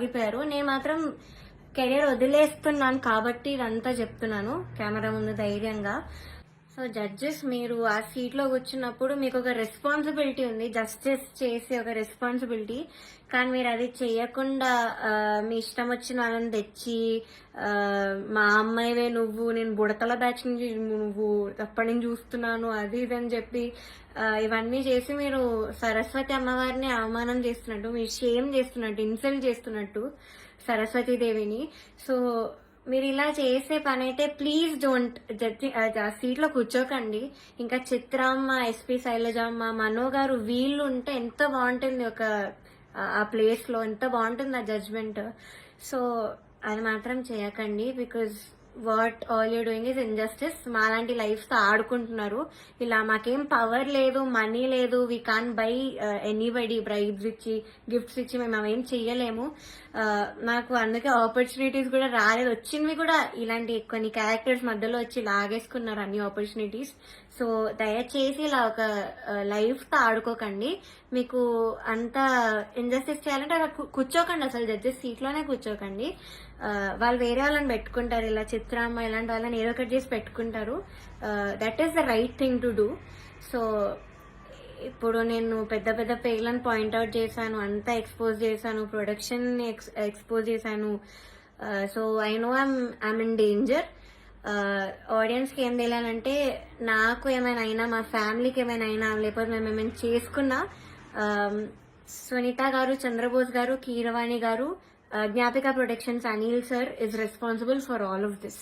ఆగిపోయారు. నేను మాత్రం కెరియర్ వదిలేస్తున్నాను కాబట్టి ఇదంతా చెప్తున్నాను కెమెరా ముందు ధైర్యంగా. సో జడ్జెస్, మీరు ఆ సీట్ లో కూర్చున్నప్పుడు మీకు ఒక రెస్పాన్సిబిలిటీ ఉంది, జస్టిస్ చేసే ఒక రెస్పాన్సిబిలిటీ. కానీ మీరు అది చేయకుండా మీ ఇష్టం వచ్చిన వాళ్ళని తెచ్చి మా అమ్మాయివే నువ్వు, నేను బుడతల బ్యాచ్ నుంచి నువ్వు అప్పటి నుంచి చూస్తున్నాను అది ఇది అని చెప్పి ఇవన్నీ చేసి మీరు సరస్వతి అమ్మవారిని అవమానం చేస్తున్నట్టు, మీరు షేమ్ చేస్తున్నట్టు, ఇన్సల్ట్ చేస్తున్నట్టు సరస్వతీదేవిని. సో మీరు ఇలా చేసే పని అయితే ప్లీజ్ డోంట్ జడ్జి సీట్లో కూర్చోకండి. ఇంకా చిత్రమ్మ, ఎస్పీ శైలజమ్మ, మనో గారు వీళ్ళు ఉంటే ఎంత బాగుంటుంది ఒక ఆ ప్లేస్ లో, ఎంత బాగుంటుంది ఆ జడ్జ్మెంట్. సో అది మాత్రం చేయకండి. Because what all you doing is injustice. మాలాంటి లైఫ్ తో ఆడుకుంటున్నారు. ఇలా మాకేం పవర్ లేదు, మనీ లేదు, we can buy anybody bribes ఇచ్చి, గిఫ్ట్స్ ఇచ్చి మేము అవేం చెయ్యలేము. నాకు అందుకే ఆపర్చునిటీస్ కూడా రాలేదు. వచ్చినవి కూడా ఇలాంటి కొన్ని క్యారెక్టర్స్ మధ్యలో వచ్చి లాగేసుకున్నారు అన్ని ఆపర్చునిటీస్. సో దయచేసి ఇలా ఒక లైఫ్ తో ఆడుకోకండి. మీకు అంత ఇంజస్టిస్ చేయాలంటే అలా కూర్చోకండి, అసలు జడ్జెస్ సీట్ లోనే కూర్చోకండి. వాళ్ళు వేరే వాళ్ళని పెట్టుకుంటారు, ఇలా చిత్రమ్మ ఇలాంటి వాళ్ళని ఏదో ఒకటి చేసి పెట్టుకుంటారు. That is the right thing to do. So ఇప్పుడు నేను పెద్ద పెద్ద పేర్లను పాయింట్అవుట్ చేశాను, అంతా ఎక్స్పోజ్ చేశాను, ప్రొడక్షన్ ఎక్స్పోజ్ చేశాను. So I know I'm in danger. Audience కి ఏం తెలియాలంటే, నాకు ఏమైనా అయినా, మా ఫ్యామిలీకి ఏమైనా అయినా, లేకపోతే మేము ఏమైనా చేసుకున్నా, సునీత గారు, చంద్రబోస్ గారు, కీరవాణి గారు, Gnapika productions Anil sir is responsible for all of this.